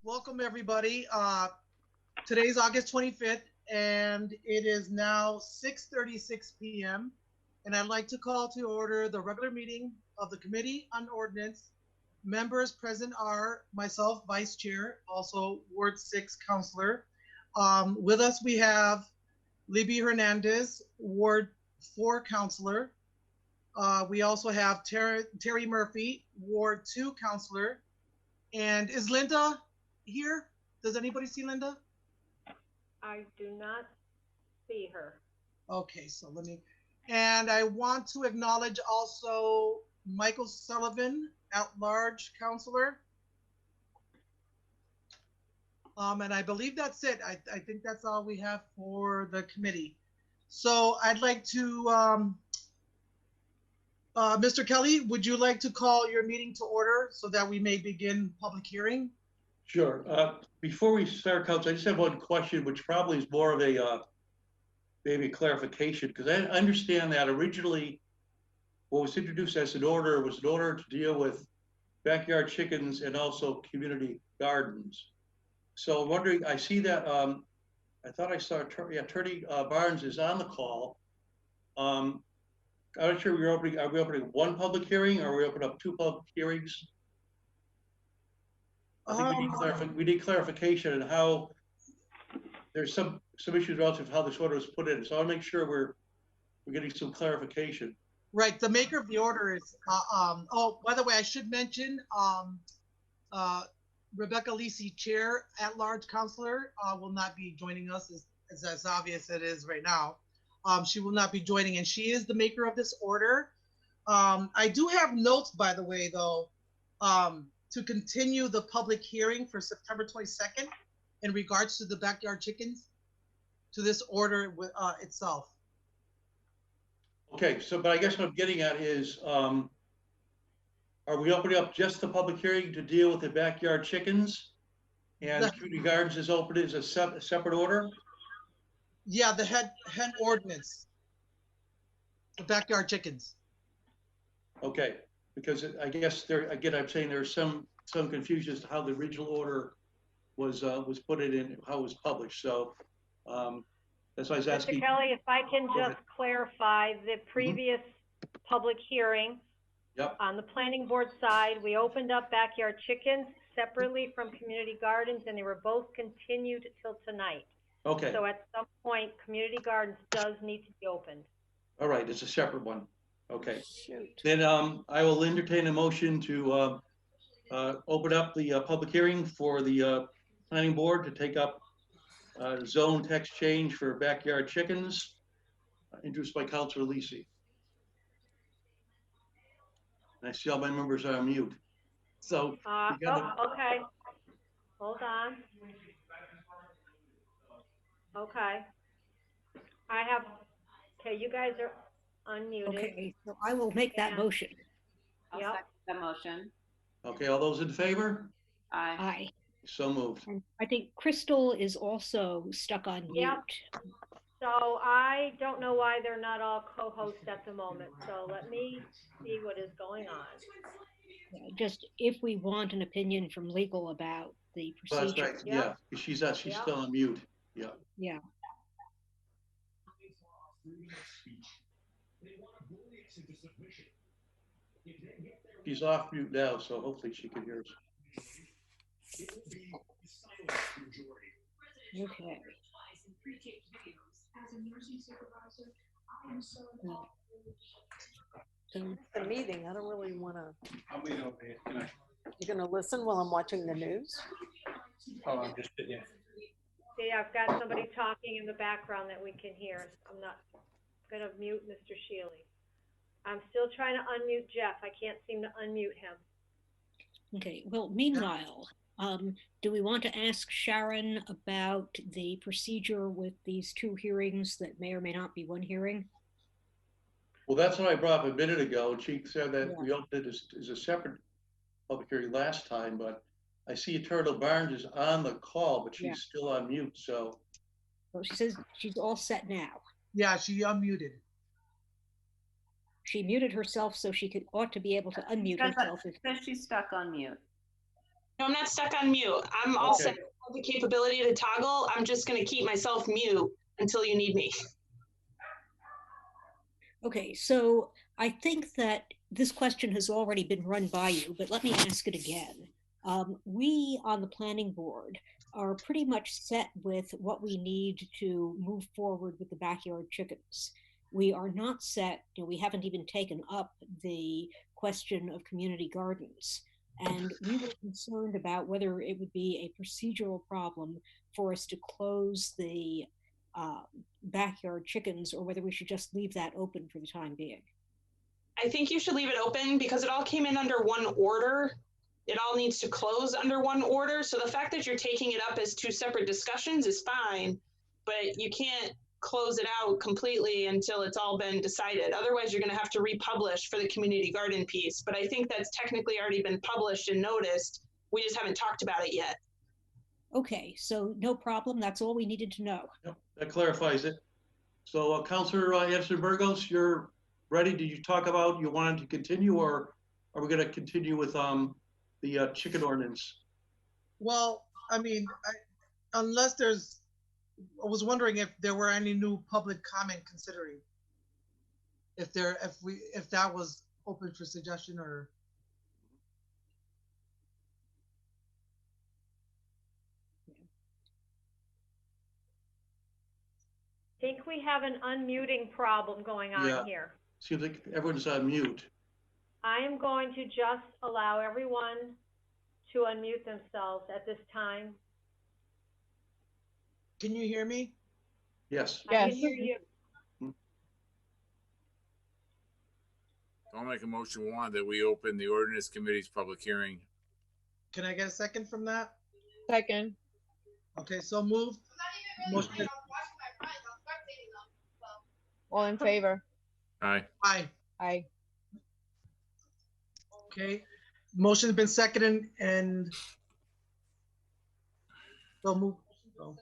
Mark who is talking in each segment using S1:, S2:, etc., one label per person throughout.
S1: Welcome everybody. Today's August 25th and it is now 6:36 p.m. and I'd like to call to order the regular meeting of the Committee on Ordinance. Members present are myself, Vice Chair, also Ward 6 Counselor. With us we have Libby Hernandez, Ward 4 Counselor. We also have Terry Murphy, Ward 2 Counselor. And is Linda here? Does anybody see Linda?
S2: I do not see her.
S1: Okay, so and I want to acknowledge also Michael Sullivan, at-large counselor. And I believe that's it. I think that's all we have for the committee. So I'd like to, Mr. Kelly, would you like to call your meeting to order so that we may begin public hearing?
S3: Sure. Before we start, Council, I just have one question, which probably is more of a maybe clarification, because I understand that originally what was introduced as an order was an order to deal with backyard chickens and also community gardens. So I'm wondering, I see that I thought I saw Attorney Barnes is on the call. I'm not sure are we opening one public hearing or are we opening up two public hearings? I think we need clarification on how there's some issues relative to how this order was put in. So I'll make sure we're getting some clarification.
S1: Right. The maker of the order is, oh, by the way, I should mention Rebecca Lisi, Chair, at-large counselor, will not be joining us, as obvious it is right now. She will not be joining, and she is the maker of this order. I do have notes, by the way, though, to continue the public hearing for September 22nd in regards to the backyard chickens to this order itself.
S3: Okay, so, but I guess what I'm getting at is, are we opening up just the public hearing to deal with the backyard chickens? And community gardens is open as a separate order?
S1: Yeah, the hen ordinance, the backyard chickens.
S3: Okay, because I guess there, again, I'm saying there's some confusion as to how the original order was put in, how it was published. So that's why I was asking.
S2: Mr. Kelly, if I can just clarify the previous public hearing.
S3: Yep.
S2: On the planning board side, we opened up backyard chickens separately from community gardens, and they were both continued till tonight.
S3: Okay.
S2: So at some point, community gardens does need to be opened.
S3: All right, it's a separate one. Okay.
S2: Shoot.
S3: Then I will entertain a motion to open up the public hearing for the planning board to take up zone text change for backyard chickens, introduced by Councilor Lisi. And I see all my members are on mute. So
S2: okay. Hold on. Okay. Okay, you guys are unmuted.
S4: Okay, so I will make that motion.
S5: I'll second the motion.
S3: Okay, all those in favor?
S5: Aye.
S4: Aye.
S3: So moved.
S4: And I think Crystal is also stuck on mute.
S2: So I don't know why they're not all co-hosts at the moment. So let me see what is going on.
S4: Yeah, just if we want an opinion from legal about the procedure.
S3: That's right. Yeah, she's still on mute. Yeah.
S4: Yeah.
S3: She's off mute now, so hopefully she can hear us.
S4: Okay. No. So,
S6: the meeting. I don't really want to.
S7: I'll wait over here. Can I?
S6: You're going to listen while I'm watching the news?
S7: Oh, I'm just sitting.
S2: See, I've got somebody talking in the background that we can hear. I'm not going to mute Mr. Shealy. I'm still trying to unmute Jeff. I can't seem to unmute him.
S4: okay. Well, meanwhile, do we want to ask Sharon about the procedure with these two hearings that may or may not be one hearing?
S3: Well, that's what I brought up a minute ago. And she said that we opened it as a separate public hearing last time, but I see Attorney Barnes is on the call, but she's still on mute. So.
S4: Well, she says she's all set now.
S1: Yeah, she unmuted.
S4: She muted herself, so she ought to be able to unmute herself.
S5: Says she's stuck on mute.
S8: No, I'm not stuck on mute. I'm all
S3: Okay.
S8: set. I have the capability to toggle. I'm just going to keep myself mute until you need me.
S4: Okay, so I think that this question has already been run by you, but let me ask it again. We on the planning board are pretty much set with what we need to move forward with the backyard chickens. We are not set, we haven't even taken up the question of community gardens. And we were concerned about whether it would be a procedural problem for us to close the backyard chickens or whether we should just leave that open for the time being.
S8: I think you should leave it open because it all came in under one order. It all needs to close under one order. So the fact that you're taking it up as two separate discussions is fine, but you can't close it out completely until it's all been decided. Otherwise, you're going to have to republish for the community garden piece. But I think that's technically already been published and noticed. We just haven't talked about it yet.
S4: Okay, so no problem. That's all we needed to know.
S3: Yep, that clarifies it. So Councilor Anderson Burgos, you're ready? Did you talk about you wanted to continue, or are we going to continue with the chicken ordinance?
S1: Well, I mean, unless there's, I was wondering if there were any new public comment considering. If that was open for suggestion or.
S2: I think we have an unmuting problem going on here.
S3: Seems like everyone's on mute.
S2: I am going to just allow everyone to unmute themselves at this time.
S1: Can you hear me?
S3: Yes.
S2: I can hear you.
S9: I'll make a motion, one, that we open the Ordinance Committee's public hearing.
S1: Can I get a second from that?
S10: Second.
S1: Okay, so moved. Motion.
S10: All in favor?
S9: Aye.
S1: Aye.
S10: Aye.
S1: Okay, motion's been seconded and so move. So.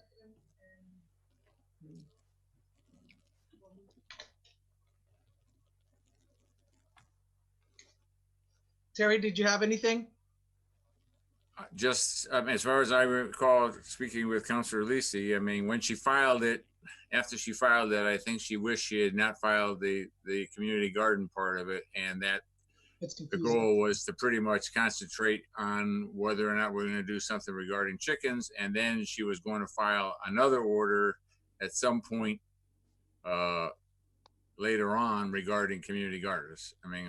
S1: Terry, did you have anything?
S9: Just, as far as I recall, speaking with Councilor Lisi, I mean, when she filed it, after she filed it, I think she wished she had not filed the community garden part of it, and that the goal was to pretty much concentrate on whether or not we're going to do something regarding chickens, and then she was going to file another order at some point later on regarding community gardens. I mean,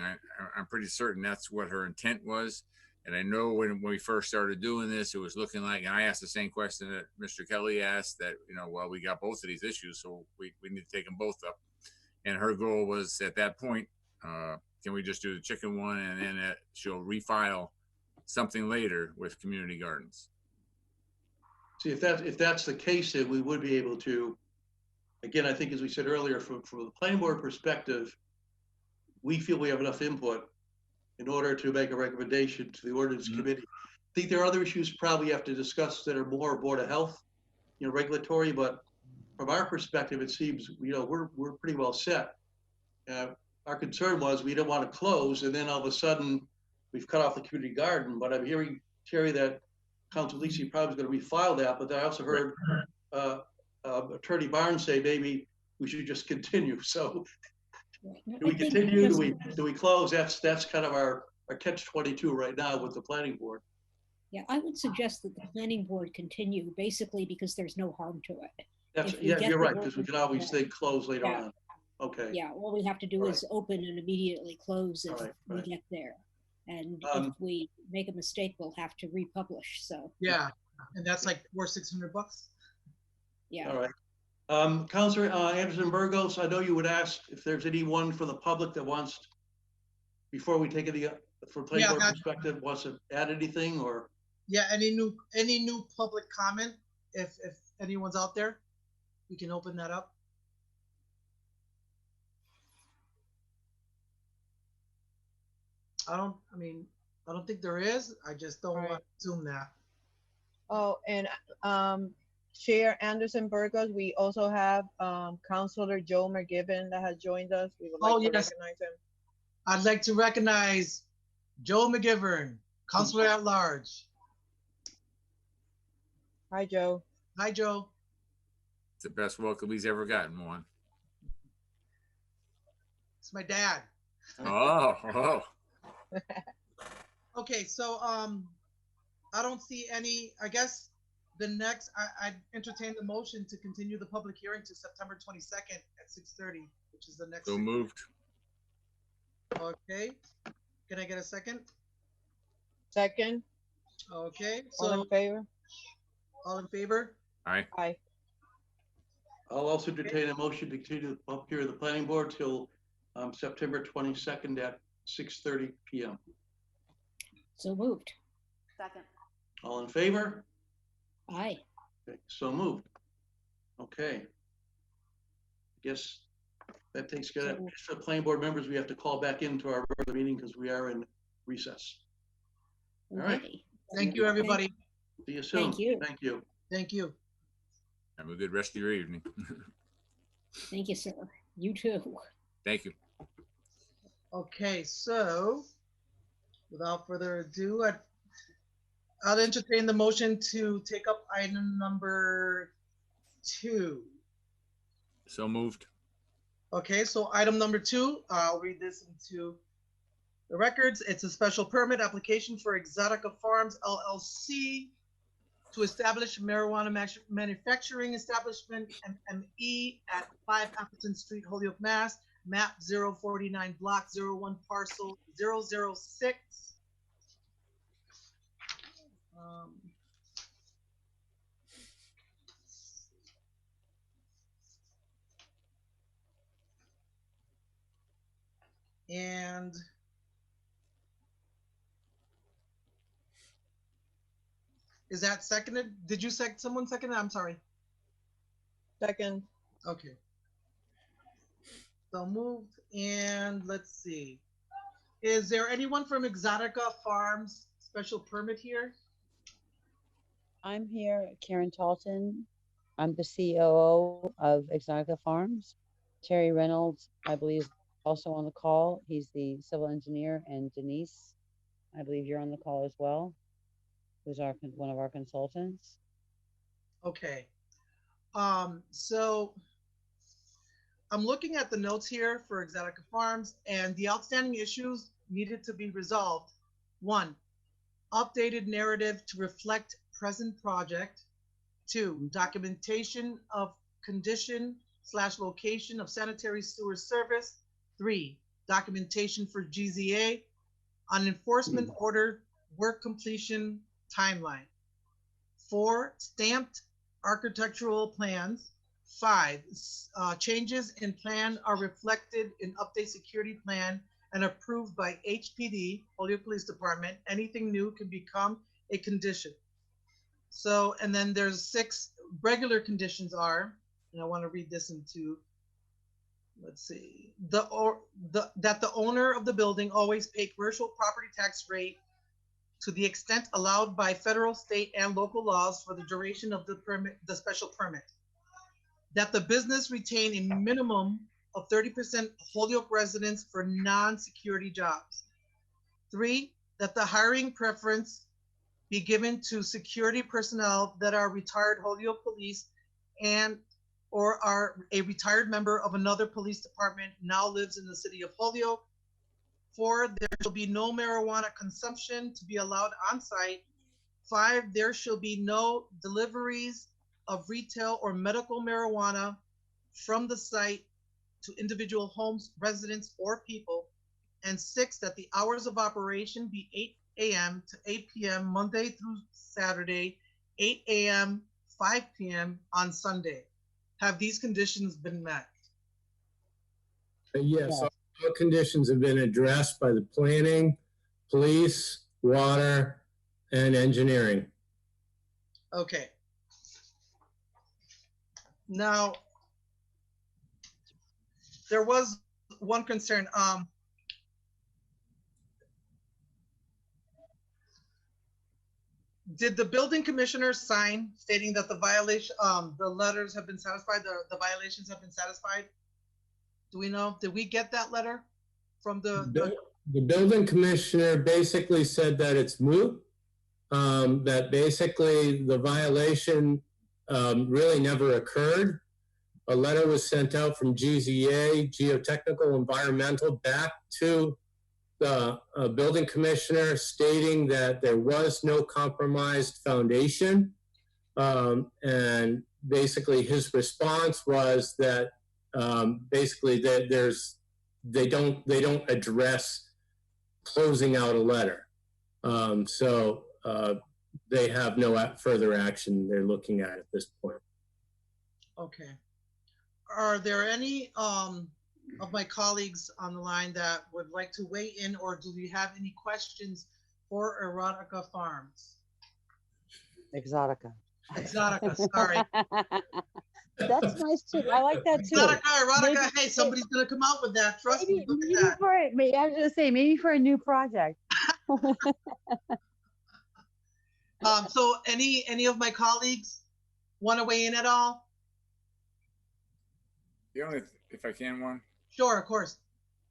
S9: I'm pretty certain that's what her intent was. And I know when we first started doing this, it was looking like, and I asked the same question that Mr. Kelly asked, that, well, we got both of these issues, so we need to take them both up. And her goal was at that point, can we just do the chicken one, and then she'll refile something later with community gardens.
S3: See, if that's the case, then we would be able to, again, I think as we said earlier, from the planning board perspective, we feel we have enough input in order to make a recommendation to the Ordinance Committee. I think there are other issues probably have to discuss that are more Board of Health, regulatory, but from our perspective, it seems, we're pretty well set. Our concern was we don't want to close, and then all of a sudden we've cut off the community garden. But I'm hearing, Terry, that Council Lisi probably is going to refile that. But I also heard Attorney Barnes say maybe we should just continue. So do we continue? Do we close? That's kind of our catch-22 right now with the planning board.
S4: Yeah, I would suggest that the planning board continue, basically because there's no harm to it.
S3: You're right, because we can always say close later on. Okay.
S4: Yeah, all we have to do is open and immediately close if we get there. And if we make a mistake, we'll have to republish. So
S1: yeah, and that's like $600.
S4: Yeah.
S3: All right. Councilor Anderson Burgos, I know you would ask if there's anyone from the public that wants, before we take it from planning board perspective, wants to add anything or.
S1: Yeah, any new public comment, if anyone's out there, we can open that up. I don't think there is. I just don't want to assume that.
S10: Oh, and Chair Anderson Burgos, we also have Councilor Joe McGibbon that has joined us. We would like to recognize him.
S1: I'd like to recognize Joe McGivern, Councilor at Large.
S10: Hi, Joe.
S1: Hi, Joe.
S9: It's the best welcome he's ever gotten one.
S1: It's my dad.
S9: Oh.
S1: Okay, so I don't see any. I guess the next I entertain the motion to continue the public hearing to September 22nd at 6:30, which is the next.
S9: So moved.
S1: Okay. Can I get a second?
S10: Second.
S1: Okay.
S10: All
S1: So
S10: in favor?
S1: all in favor?
S9: Aye.
S10: Aye.
S3: I'll also entertain a motion to continue the public hearing of the planning board till September 22nd at 6:30 p.m.
S4: So moved.
S5: Second.
S3: All in favor?
S4: Aye.
S3: Okay, so moved. Okay. Guess that takes care of it. For planning board members, we have to call back into our regular meeting because we are in recess. All right.
S4: Okay.
S1: Thank you, everybody.
S3: See you soon.
S4: Thank you.
S3: Thank you.
S1: Thank you.
S9: Have a good rest of your evening.
S4: Thank you, sir. You too.
S9: Thank you.
S1: Okay, so without further ado, I'll entertain the motion to take up item number 2.
S9: So moved.
S1: Okay, so item number 2, I'll read this into the records. It's a special permit application for Exotica Farms LLC to establish marijuana manufacturing establishment, MME, at 5 Appleton Street, Holyoke, Mass. Map 049, Block 01, Parcel 006. And is that seconded? Did you someone second it? I'm sorry.
S10: Second.
S1: Okay. So moved, and let's see. Is there anyone from Exotica Farms special permit here?
S11: I'm here, Karen Talton. I'm the COO of Exotica Farms. Terry Reynolds, I believe, is also on the call. He's the civil engineer, and Denise, I believe you're on the call as well, who's one of our consultants.
S1: Okay. So I'm looking at the notes here for Exotica Farms, and the outstanding issues needed to be resolved. 1, updated narrative to reflect present project. 2, documentation of condition/location of sanitary sewer service. 3, documentation for GZA on enforcement order work completion timeline. 4, stamped architectural plans. 5, changes in plan are reflected in update security plan and approved by HPD, Holyoke Police Department. Anything new can become a condition. So, and then there's 6 regular conditions are, and I want to read this into, let's see, that the owner of the building always pay commercial property tax rate to the extent allowed by federal, state, and local laws for the duration of the permit, the special permit. That the business retain a minimum of 30% Holyoke residents for non-security jobs. 3, that the hiring preference be given to security personnel that are retired Holyoke police and or are a retired member of another police department, now lives in the city of Holyoke. 4, there shall be no marijuana consumption to be allowed on site. 5, there shall be no deliveries of retail or medical marijuana from the site to individual homes, residents, or people. And 6, that the hours of operation be 8 a.m. to 8 p.m. Monday through Saturday, 8 a.m., 5 p.m. on Sunday. Have these conditions been met?
S12: Yes, all conditions have been addressed by the planning, police, water, and engineering.
S1: Okay. Now, there was one concern. Did the building commissioner sign stating that the violation, the letters have been satisfied, the violations have been satisfied? Do we know? Did we get that letter from the
S12: building commissioner basically said that it's moot. that basically the violation really never occurred. A letter was sent out from GZA, Geotechnical Environmental, back to the building commissioner stating that there was no compromised foundation. And basically his response was that basically that they don't address closing out a letter. So they have no further action they're looking at this point.
S1: Okay. Are there any of my colleagues on the line that would like to weigh in, or do we have any questions for Erotica Farms?
S11: Exotica.
S1: Exotica, sorry.
S11: That's nice too. I like that too.
S1: Exotica, Erotica,
S11: Maybe-
S1: hey, somebody's gonna come out with that. Trust me, look at that.
S11: I was gonna say, maybe for a new project.
S1: So any of my colleagues want to weigh in at all?
S9: The only, if I can, one.
S1: Sure, of course.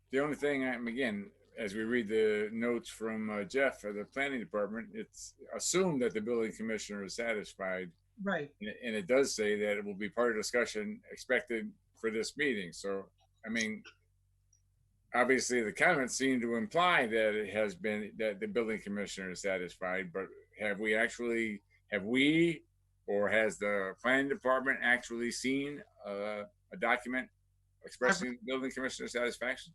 S9: The only thing, again, as we read the notes from Jeff for the planning department, it's assumed that the building commissioner is satisfied.
S1: Right.
S9: And it does say that it will be part of discussion expected for this meeting. So, I mean, obviously the comments seem to imply that it has been, that the building commissioner is satisfied, but have we, or has the planning department actually seen a document expressing building commissioner satisfaction?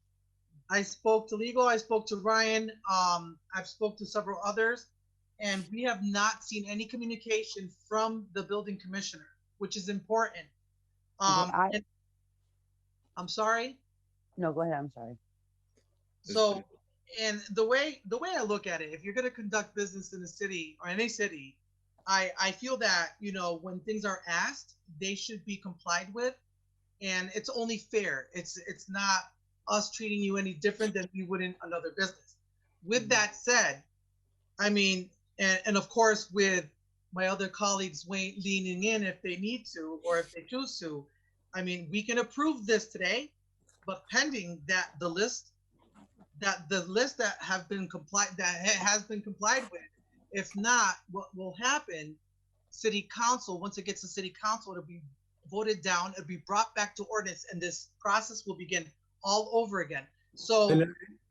S1: I spoke to legal, I spoke to Ryan, I've spoke to several others, and we have not seen any communication from the building commissioner, which is important. And, I'm sorry?
S11: No, go ahead, I'm sorry.
S1: So, and the way I look at it, if you're gonna conduct business in a city or any city, I feel that, you know, when things are asked, they should be complied with, and it's only fair. It's not us treating you any different than we would in another business. With that said, I mean, and of course with my other colleagues leaning in if they need to or if they choose to, I mean, we can approve this today, but pending that the list that has been complied with. If not, what will happen, city council, once it gets to city council, it'll be voted down, it'll be brought back to ordinance, and this process will begin all over again. So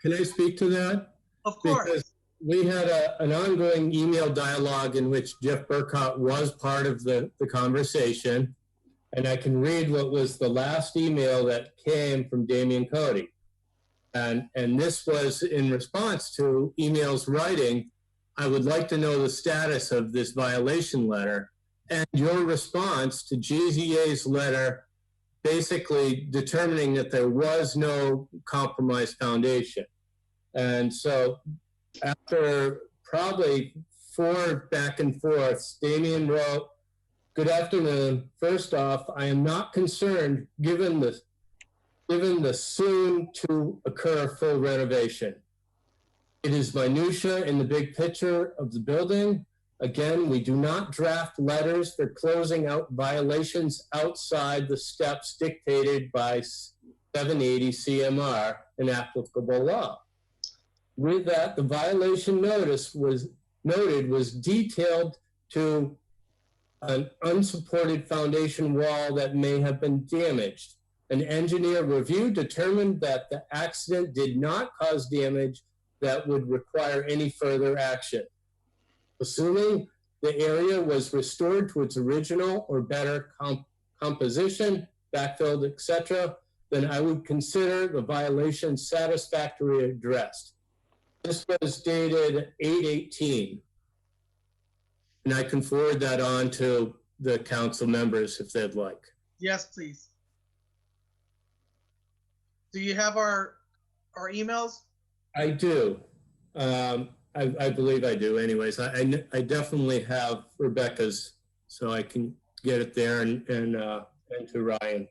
S12: can I speak to that?
S1: Of course.
S12: Because we had an ongoing email dialogue in which Jeff Burkott was part of the conversation. And I can read what was the last email that came from Damian Cody. And this was in response to emails writing, I would like to know the status of this violation letter, and your response to GZA's letter basically determining that there was no compromised foundation. And so after probably 4 back and forths, Damian wrote, "Good afternoon. First off, I am not concerned given the soon to occur full renovation. It is minutia in the big picture of the building. Again, we do not draft letters for closing out violations outside the steps dictated by 780 CMR, an applicable law. With that, the violation notice was detailed to an unsupported foundation wall that may have been damaged. An engineer review determined that the accident did not cause damage that would require any further action. Assuming the area was restored to its original or better composition, backfilled, etc., then I would consider the violation satisfactorily addressed." This was dated 8/18. And I can forward that on to the council members if they'd like.
S1: Yes, please. Do you have our emails?
S12: I do. I believe I do anyways. I definitely have Rebecca's, so I can get it there and to Ryan.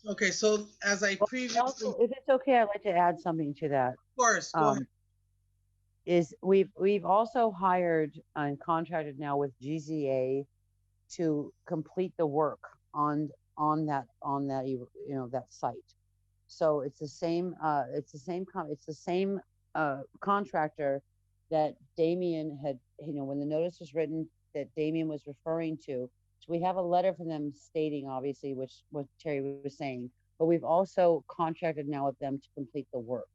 S1: Okay, so as I previously...
S11: Also, if it's okay, I'd like to add something to that.
S1: Of course, go ahead.
S11: Is we've also hired and contracted now with GZA to complete the work on that that site. So it's the same contractor that Damien had, when the notice was written, that Damien was referring to. So we have a letter from them stating, obviously, which what Terry was saying, but we've also contracted now with them to complete the work.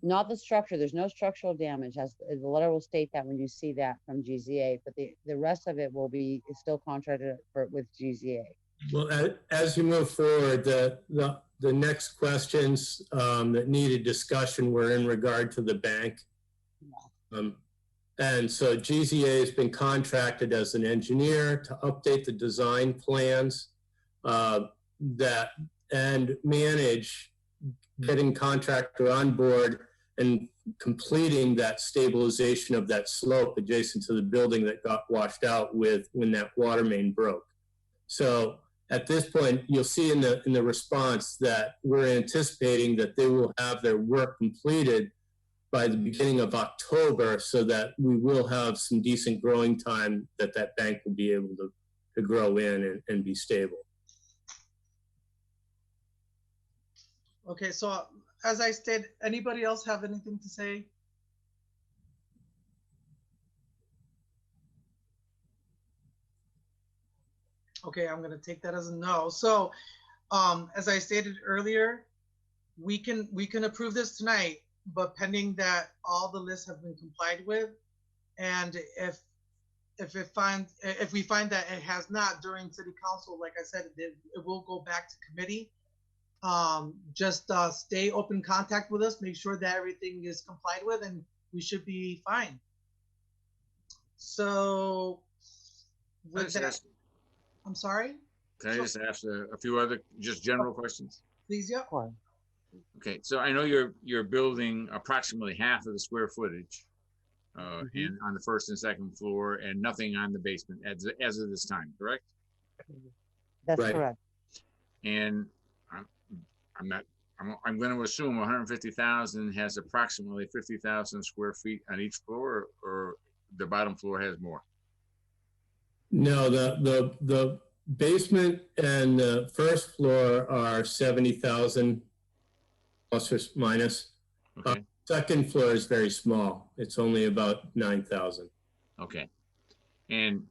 S11: Not the structure. There's no structural damage. As the letter will state that when you see that from GZA, but the rest of it will be still contracted with GZA.
S12: Well, as you move forward, the next questions that needed discussion were in regard to the bank. And so GZA has been contracted as an engineer to update the design plans and manage getting contractor on board and completing that stabilization of that slope adjacent to the building that got washed out when that water main broke. So at this point, you'll see in the response that we're anticipating that they will have their work completed by the beginning of October, so that we will have some decent growing time that bank will be able to grow in and be stable.
S1: Okay, so as I stated, anybody else have anything to say? Okay, I'm gonna take that as a no. So, as I stated earlier, we can approve this tonight, but pending that all the lists have been complied with, and if we find that it has not during city council, like I said, it will go back to committee. Just stay open contact with us, make sure that everything is complied with, and we should be fine. So with that, I'm sorry?
S9: Can I just ask a few other just general questions?
S1: Please, yeah.
S9: Okay, so I know you're building approximately half of the square footage and on the first and second floor, and nothing on the basement as of this time, correct?
S11: That's correct.
S9: And I'm going to assume 150,000 has approximately 50,000 square feet on each floor, or the bottom floor has more?
S12: No, the basement and the first floor are 70,000 plus or minus.
S9: Okay.
S12: Second floor is very small. It's only about 9,000.
S9: Okay. And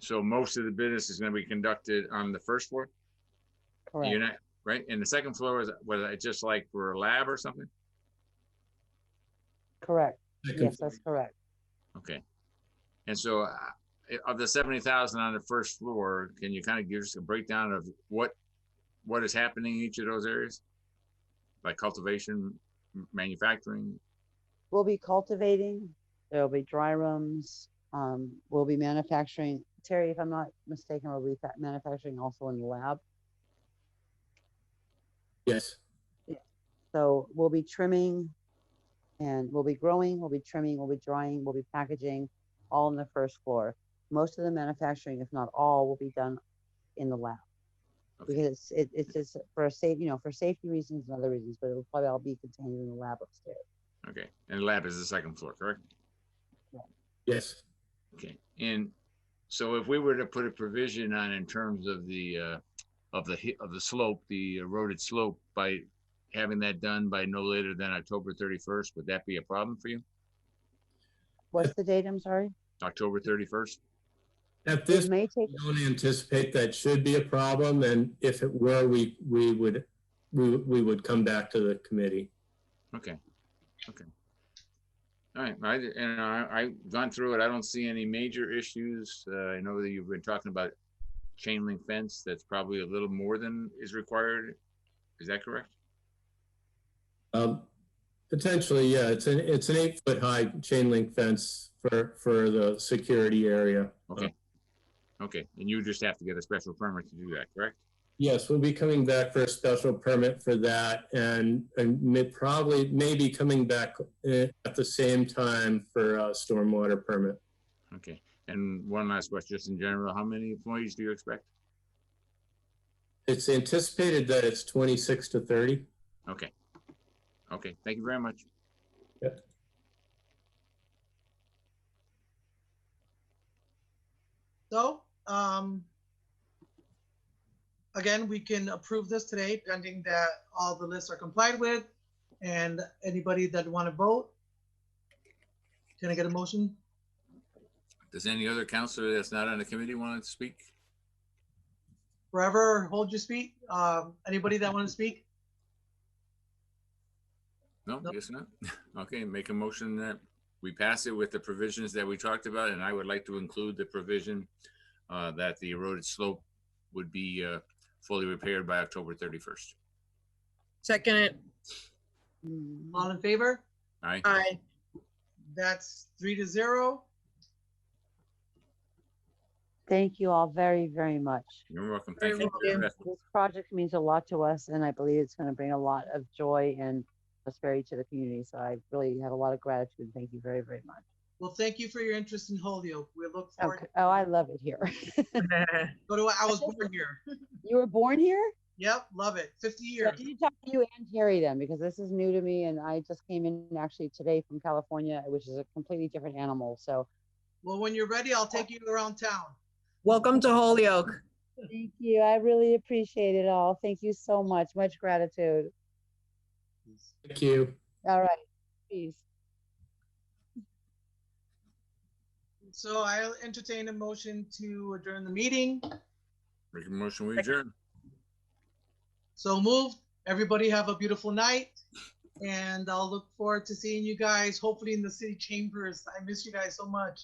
S9: so most of the business is going to be conducted on the first floor?
S11: Correct.
S9: You're not, right? And the second floor is just like for a lab or something?
S11: Correct. Yes, that's correct.
S9: Okay. And so of the 70,000 on the first floor, can you kind of give us a breakdown of what is happening in each of those areas? Like cultivation, manufacturing?
S11: We'll be cultivating. There'll be dry rooms. We'll be manufacturing. Terry, if I'm not mistaken, we'll be manufacturing also in the lab.
S12: Yes.
S11: Yeah. So we'll be trimming, and we'll be growing, we'll be trimming, we'll be drying, we'll be packaging, all on the first floor. Most of the manufacturing, if not all, will be done in the lab. Okay. Because it's just for for safety reasons and other reasons, but it'll probably all be contained in the lab upstairs.
S9: Okay. And the lab is the second floor, correct?
S11: Yeah.
S12: Yes.
S9: Okay. And so if we were to put a provision on in terms of the slope, the eroded slope, by having that done by no later than October 31st, would that be a problem for you?
S11: What's the date? I'm sorry.
S9: October 31st.
S12: At this point, we don't anticipate that should be a problem, and if it were, we would come back to the committee.
S9: Okay. Okay. All right. I've gone through it. I don't see any major issues. I know that you've been talking about chain link fence. That's probably a little more than is required. Is that correct?
S12: Potentially, yeah. It's an 8-foot high chain link fence for the security area.
S9: Okay. Okay. And you just have to get a special permit to do that, correct?
S12: Yes, we'll be coming back for a special permit for that, and maybe coming back at the same time for a stormwater permit.
S9: Okay. And one last question, just in general, how many employees do you expect?
S12: It's anticipated that it's 26 to 30.
S9: Okay. Okay. Thank you very much.
S12: Yep.
S1: So, again, we can approve this today pending that all the lists are complied with. And anybody that want to vote? Can I get a motion?
S9: Does any other counselor that's not on the committee want to speak?
S1: Forever hold your speak. Anybody that want to speak?
S9: No,
S1: Nope.
S9: guess not. Okay, make a motion that we pass it with the provisions that we talked about, and I would like to include the provision that the eroded slope would be fully repaired by October 31st.
S10: Second it.
S1: All in favor?
S9: Aye.
S10: Aye.
S1: That's 3-0.
S11: Thank you all very, very much.
S9: You're welcome.
S10: Very
S9: Thank you. for your
S10: welcome.
S9: investment.
S11: This project means a lot to us, and I believe it's going to bring a lot of joy and prosperity to the community. So I really have a lot of gratitude. Thank you very, very much.
S1: Well, thank you for your interest in Holyoke. We look forward.
S11: Okay. Oh, I love it here.
S1: I was born here.
S11: You were born here?
S1: Yep, love it. 50
S11: So
S1: years.
S11: I need to talk to you and Terry then, because this is new to me, and I just came in actually today from California, which is a completely different animal. So
S1: Well, when you're ready, I'll take you around town.
S10: Welcome to Holyoke.
S11: thank you. I really appreciate it all. Thank you so much. Much gratitude.
S12: Thank you.
S11: All right. Peace.
S1: So I'll entertain a motion to adjourn the meeting.
S9: Make a motion, we adjourn.
S1: So moved. Everybody have a beautiful night. And I'll look forward to seeing you guys, hopefully in the city chambers. I miss you guys so much.